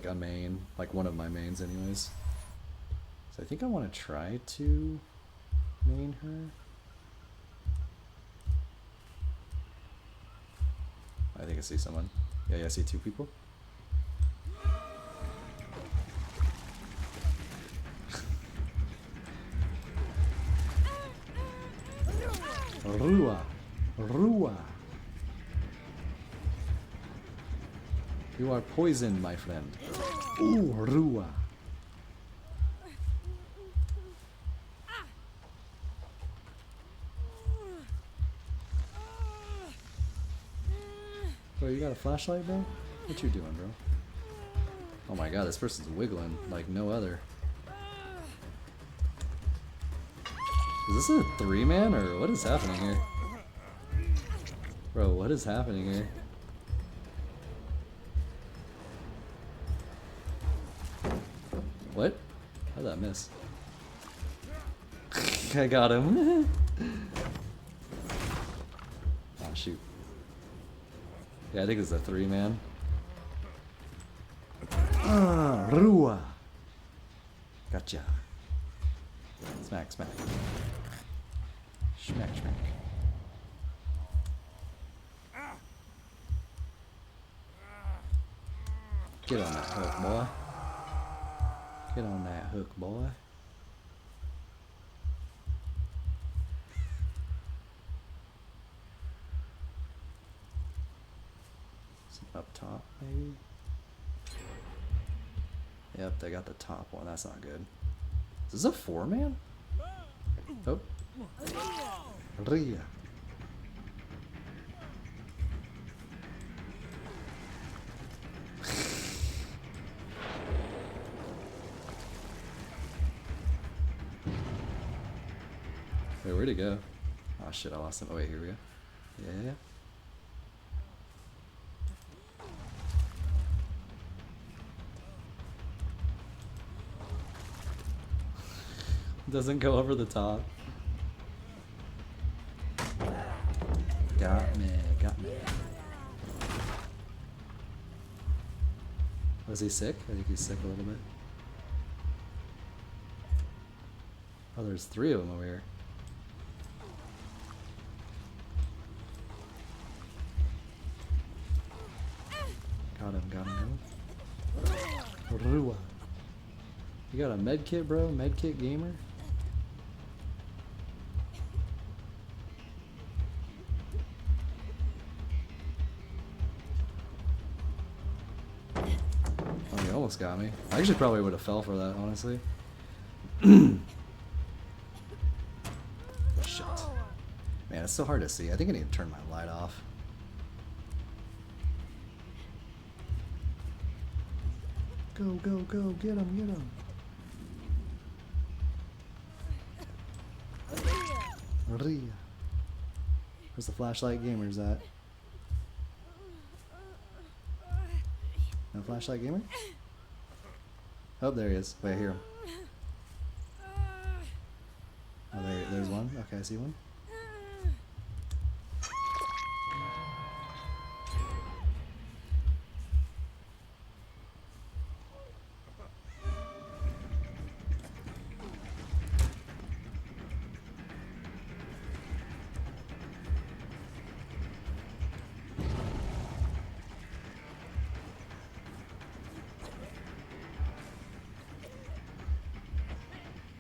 like a main, like one of my mains anyways. So I think I want to try to main her. I think I see someone. Yeah, I see two people. Rua. Rua. You are poisoned, my friend. Ooh, Rua. Bro, you got a flashlight, bro? What you doing, bro? Oh my god, this person's wiggling like no other. Is this a 3-man or what is happening here? Bro, what is happening here? What? How'd that miss? I got him. Oh shoot. Yeah, I think it's a 3-man. Ah, Rua. Gotcha. Smack, smack. Smack, smack. Get on that hook, boy. Get on that hook, boy. Up top, maybe? Yep, they got the top one. That's not good. Is this a 4-man? Oh. Ria. Wait, where'd he go? Oh shit, I lost him. Oh wait, here we go. Yeah. Doesn't go over the top. Got me, got me. Was he sick? I think he's sick a little bit. Oh, there's 3 of them over here. Got him, got him, got him. Rua. You got a med kit, bro? Med kit gamer? Oh, he almost got me. I actually probably would have fell for that, honestly. Shit. Man, it's so hard to see. I think I need to turn my light off. Go, go, go, get him, get him. Ria. Where's the flashlight gamers at? No flashlight gamer? Oh, there he is. Wait, I hear him. Oh, there's one. Okay, I see one.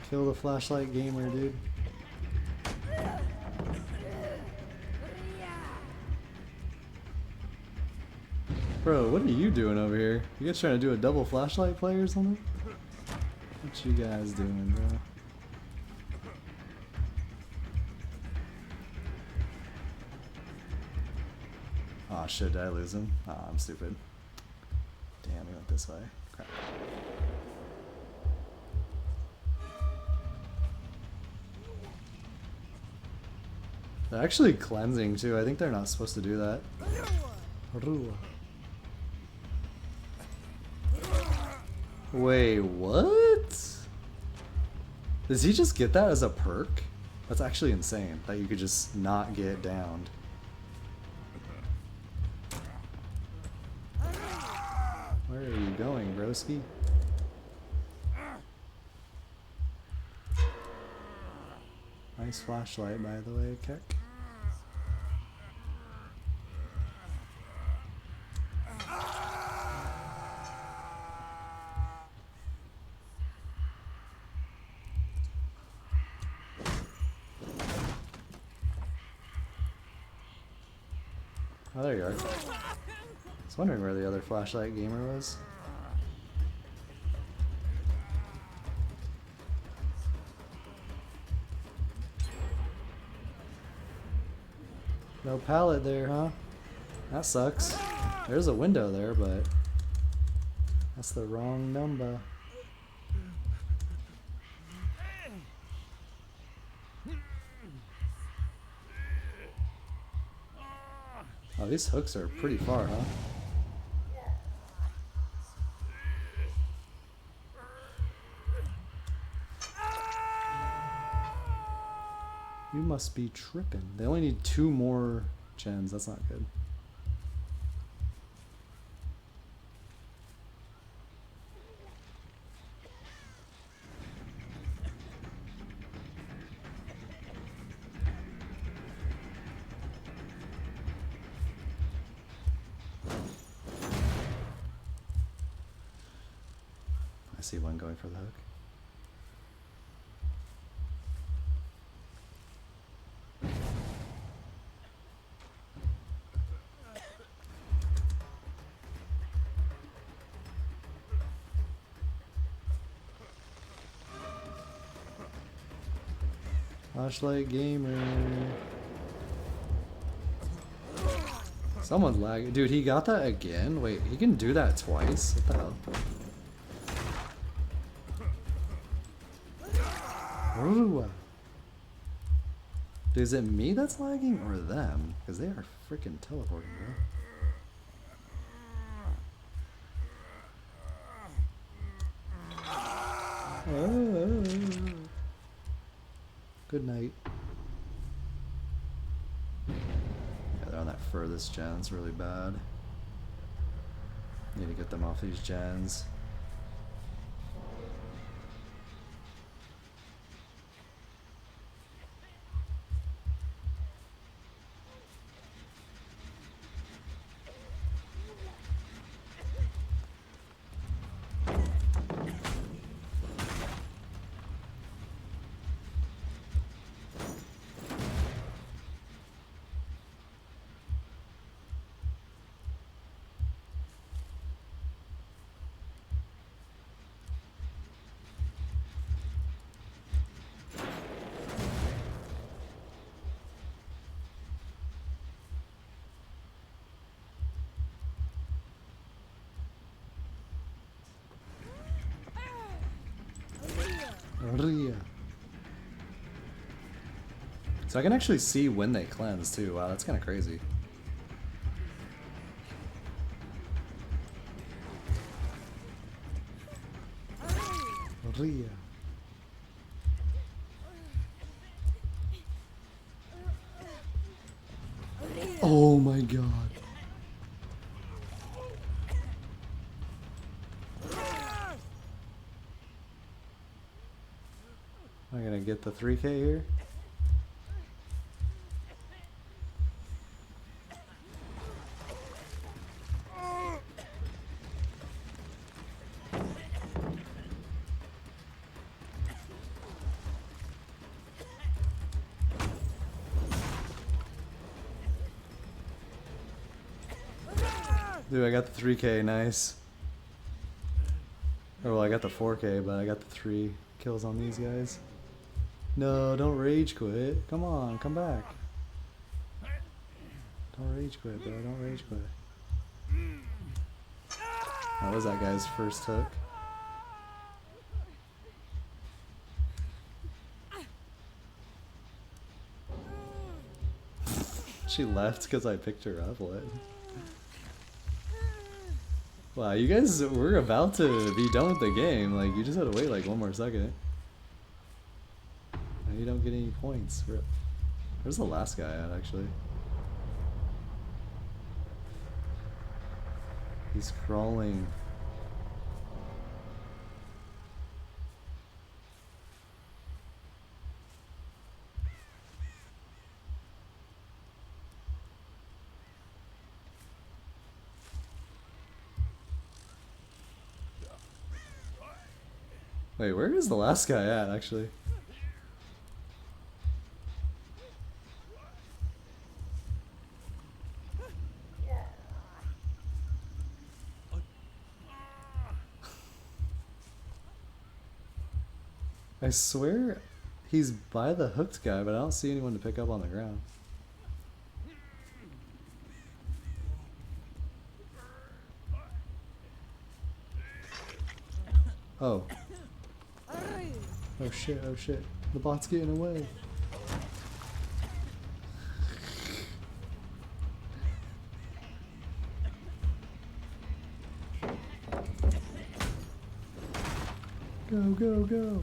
Kill the flashlight gamer, dude. Bro, what are you doing over here? You guys trying to do a double flashlight play or something? What you guys doing, bro? Aw, shit, did I lose him? Aw, I'm stupid. Damn, he went this way. Crap. They're actually cleansing too. I think they're not supposed to do that. Wait, what? Does he just get that as a perk? That's actually insane that you could just not get downed. Where are you going, bro? broski. Nice flashlight, by the way, Keck. Oh, there you are. I was wondering where the other flashlight gamer was. No pallet there, huh? That sucks. There's a window there, but that's the wrong number. Oh, these hooks are pretty far, huh? You must be tripping. They only need 2 more gens. That's not good. I see one going for the hook. Flashlight gamer. Someone's lagging. Dude, he got that again? Wait, he can do that twice? What the hell? Ooh. Dude, is it me that's lagging or them? Because they are freaking teleporting, bro. Oh. Good night. Yeah, they're on that furthest gen. It's really bad. Need to get them off these gens. So I can actually see when they cleanse too. Wow, that's kind of crazy. Oh my god. I'm gonna get the 3K here. Dude, I got the 3K, nice. Or well, I got the 4K, but I got the 3 kills on these guys. No, don't rage quit. Come on, come back. Don't rage quit, bro. Don't rage quit. That was that guy's first hook. She left because I picked her up. What? Wow, you guys were about to be done with the game. Like, you just had to wait like 1 more second. Now you don't get any points. Where's the last guy at, actually? He's crawling. Wait, where is the last guy at, actually? I swear he's by the hooked guy, but I don't see anyone to pick up on the ground. Oh. Oh shit, oh shit. The bot's getting away. Go, go, go.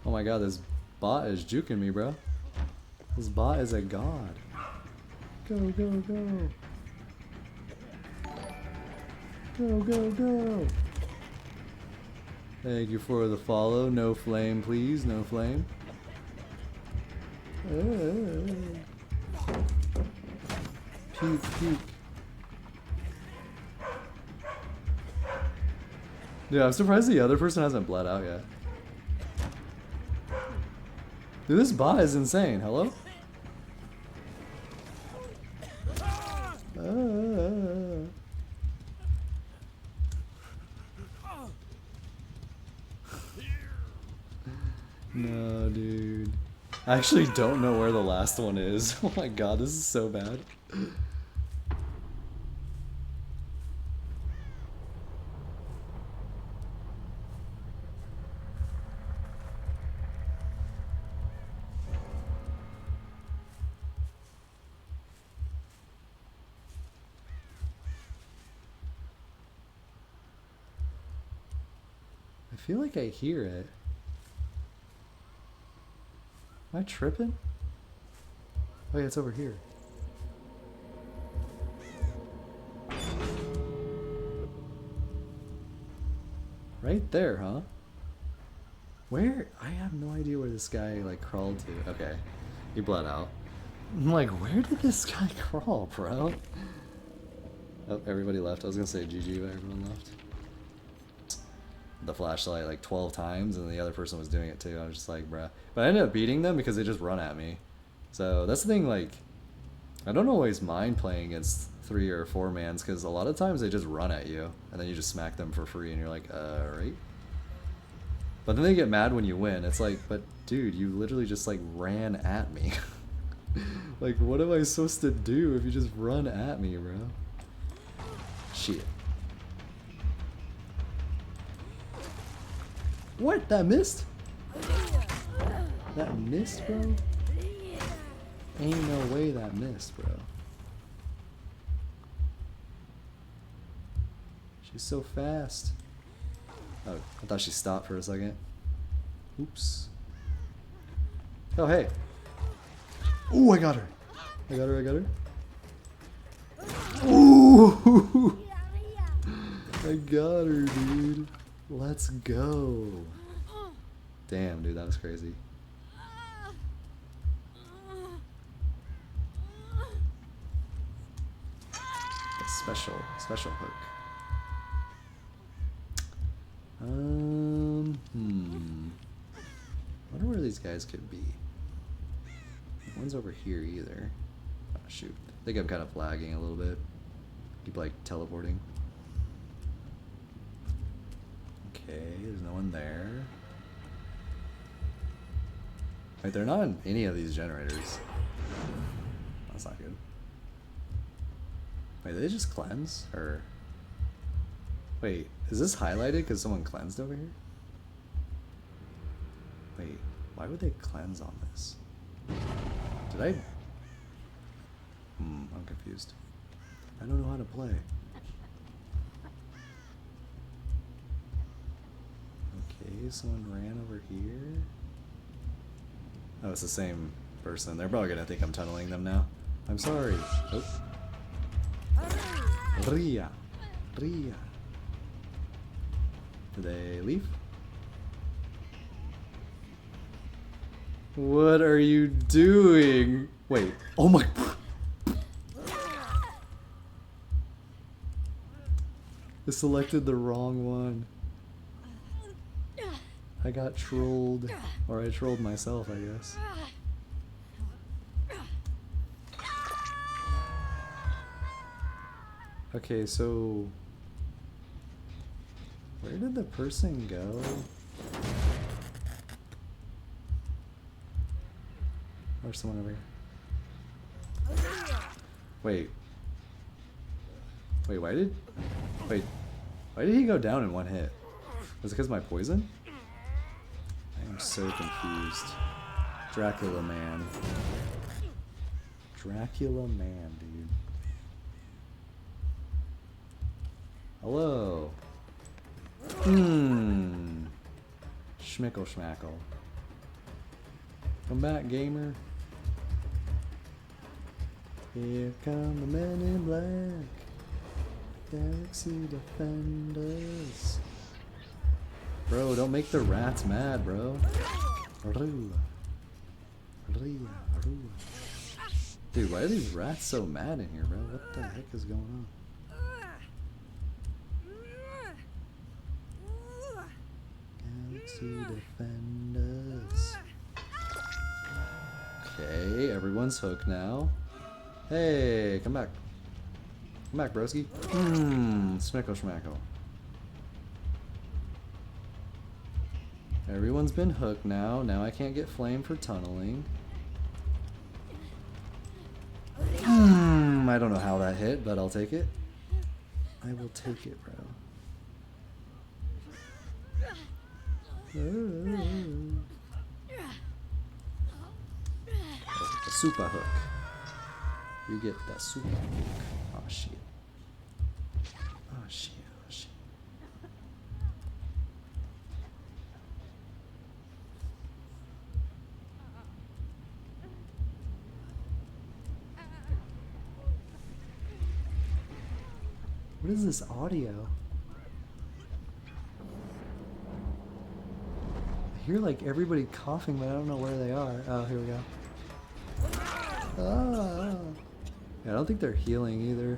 Oh my god, this bot is juking me, bro. This bot is a god. Go, go, go. Go, go, go. Thank you for the follow. No flame, please. No flame. Puke, puke. Dude, I'm surprised the other person hasn't bled out yet. Dude, this bot is insane. Hello? No, dude. I actually don't know where the last one is. Oh my god, this is so bad. I feel like I hear it. Am I tripping? Oh yeah, it's over here. Right there, huh? Where? I have no idea where this guy like crawled to. Okay, he bled out. I'm like, where did this guy crawl, bro? Oh, everybody left. I was gonna say GG, but everyone left. The flashlight like 12 times, and the other person was doing it too. I was just like, bruh. But I ended up beating them because they just run at me. So that's the thing, like, I don't always mind playing against 3 or 4 mans because a lot of times they just run at you, and then you just smack them for free, and you're like, right? But then they get mad when you win. It's like, but dude, you literally just like ran at me. Like, what am I supposed to do if you just run at me, bro? Shit. What? That missed? That missed, bro? Ain't no way that missed, bro. She's so fast. Oh, I thought she stopped for a second. Oops. Oh, hey. Ooh, I got her. I got her, I got her. Ooh! I got her, dude. Let's go. Damn, dude, that was crazy. A special hook. I wonder where these guys could be. One's over here either. Oh, shoot. I think I'm kind of lagging a little bit. Keep like teleporting. Okay, there's no one there. Wait, they're not in any of these generators. That's not good. Wait, did they just cleanse? Or... Wait, is this highlighted because someone cleansed over here? Wait, why would they cleanse on this? Did I... I'm confused. I don't know how to play. Okay, someone ran over here. Oh, it's the same person. They're probably gonna think I'm tunneling them now. I'm sorry. Oh. Ria. Ria. Did they leave? What are you doing? Wait. Oh my... I selected the wrong one. I got trolled. Or I trolled myself, I guess. Okay, so... where did the person go? There's someone over here. Wait. Wait, why did... wait. Why did he go down in one hit? Was it because of my poison? I am so confused. Dracula man. Dracula man, dude. Hello. Schmickle schmackle. Come back, gamer. Here come the men in black. Galaxy Defenders. Bro, don't make the rats mad, bro. Dude, why are these rats so mad in here, bro? What the heck is going on? Galaxy Defenders. Okay, everyone's hooked now. Hey, come back. Come back, broski. Smickle schmackle. Everyone's been hooked now. Now I can't get flamed for tunneling. I don't know how that hit, but I'll take it. I will take it, bro. The super hook. You get the super hook. Oh shit. Oh shit. Oh shit. What is this audio? I hear like everybody coughing, but I don't know where they are. Oh, here we go. Ah. Yeah, I don't think they're healing either.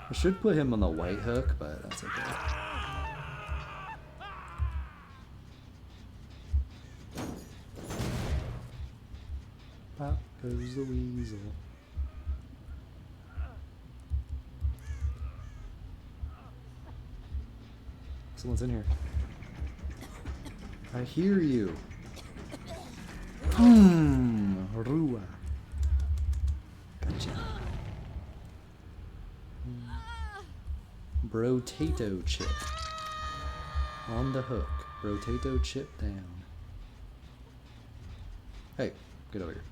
I should put him on the white hook, but that's okay. Out goes the weasel. Someone's in here. I hear you. Rua. Gotcha. Brotato chip. On the hook. Brotato chip down. Hey, get over here.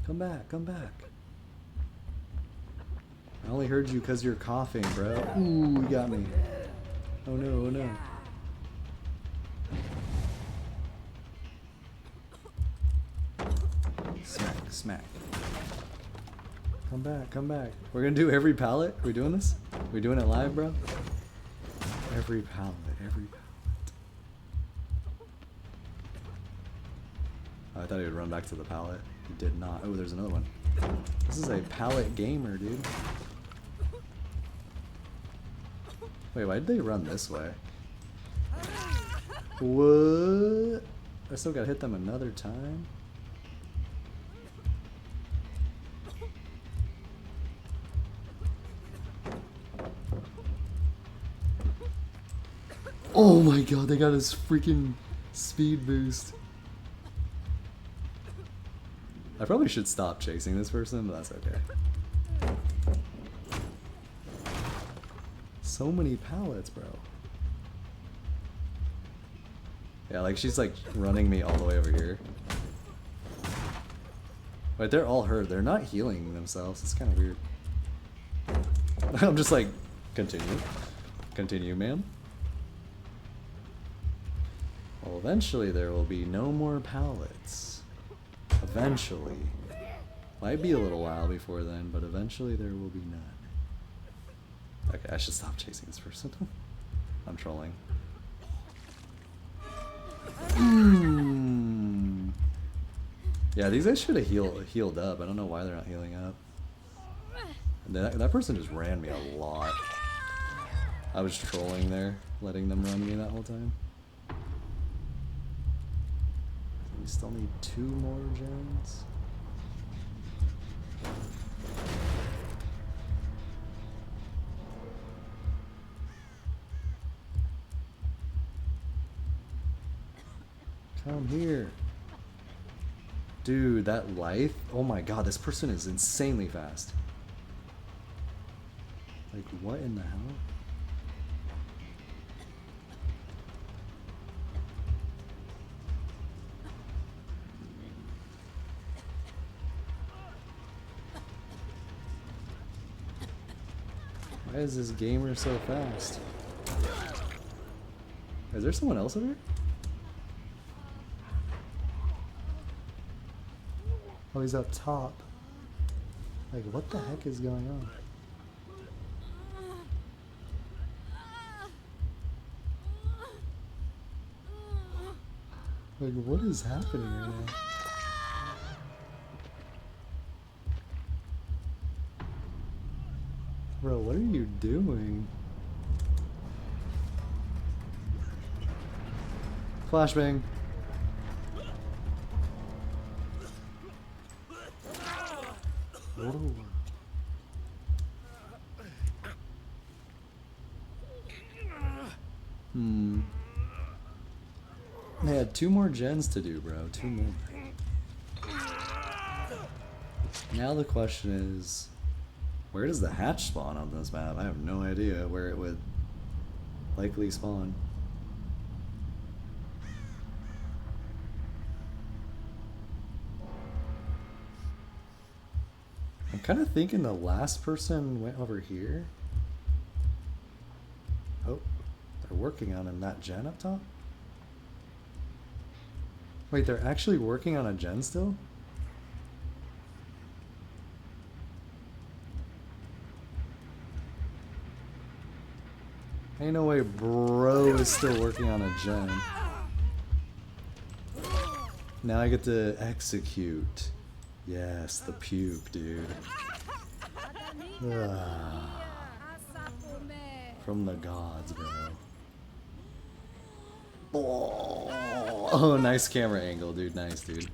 Come back, come back. I only heard you because you're coughing, bro. Ooh, you got me. Oh no, oh no. Smack, smack. Come back, come back. We're gonna do every pallet? We doing this? We doing it live, bro? Every pallet, every pallet. Oh, I thought he would run back to the pallet. He did not. Oh, there's another one. This is a pallet gamer, dude. Wait, why did they run this way? What? I still gotta hit them another time? Oh my god, they got his freaking speed boost. I probably should stop chasing this person, but that's okay. So many pallets, bro. Yeah, like she's like running me all the way over here. But they're all hurt. They're not healing themselves. It's kind of weird. I'm just like, continue. Continue, ma'am. Well, eventually there will be no more pallets. Eventually. Might be a little while before then, but eventually there will be none. Okay, I should stop chasing this person. I'm trolling. Yeah, these guys should have healed up. I don't know why they're not healing up. That person just ran me a lot. I was trolling there, letting them run me that whole time. We still need 2 more gens. Come here. Dude, that life. Oh my god, this person is insanely fast. Like, what in the hell? Why is this gamer so fast? Is there someone else over here? Oh, he's up top. Like, what the heck is going on? Like, what is happening right now? Bro, what are you doing? Flashbang. Whoa. They had 2 more gens to do, bro. 2 more. Now the question is, where does the hatch spawn on this map? I have no idea where it would likely spawn. I'm kind of thinking the last person went over here. Oh, they're working on him. That gen up top? Wait, they're actually working on a gen still? Ain't no way bro is still working on a gen. Now I get to execute. Yes, the puke, dude. From the gods, bro. Oh, nice camera angle, dude. Nice, dude.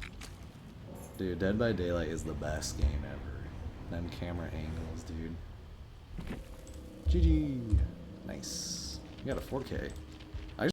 Dude, Dead by Daylight is the best game ever. Them camera angles, dude. GG. Nice. You got a 4K.